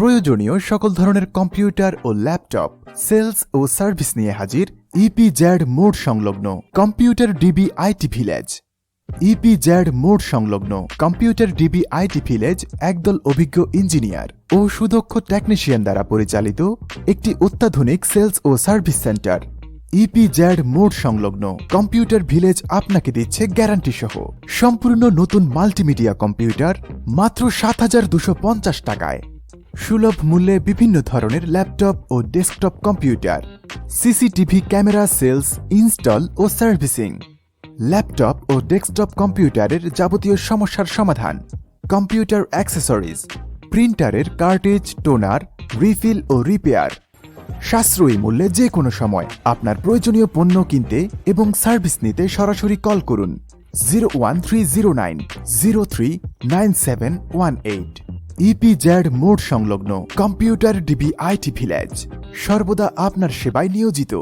প্রয়োজনীয় সকল ধরনের কম্পিউটার ও ল্যাপটপ সেলস ও সার্ভিস নিয়ে হাজির ইপিজ্যাড মোড সংলগ্ন computer DB IT village. EPZ মোড সংলগ্ন কম্পিউটার ডিবি আইটি ভিলেজ একদল অভিজ্ঞ ইঞ্জিনিয়ার ও সুদক্ষ টেকনিশিয়ান দ্বারা পরিচালিত একটি অত্যাধুনিক সেলস ও সার্ভিস সেন্টার। ইপিজ্যাড মোড সংলগ্ন কম্পিউটার ভিলেজ আপনাকে দিচ্ছে গ্যারান্টি সহ সম্পূর্ণ নতুন মাল্টিমিডিয়া কম্পিউটার মাত্র ৭,২৫০ টাকায়। সুলভ মূল্যে বিভিন্ন ধরনের ল্যাপটপ ও desktop computer, CCTV camera sales, install ও সার্ভিসিং, ল্যাপটপ ও ডেস্কটপ কম্পিউটারের যাবতীয় সমস্যার সমাধান, কম্পিউটার অ্যাক্সেসরিজ, প্রিন্টারের কার্ট্রিজ, টোনার, রিফিল ও রিপেয়ার। সাশ্রয়ী মূল্যে যে কোনো সময় আপনার প্রয়োজনীয় পণ্য কিনতে এবং সার্ভিস নিতে সরাসরি কল করুন 01309039718। ইপিজ্যাড মোড সংলগ্ন কম্পিউটার ডিবি আইটি ভিলেজ সর্বদা আপনার সেবায় নিয়োজিত।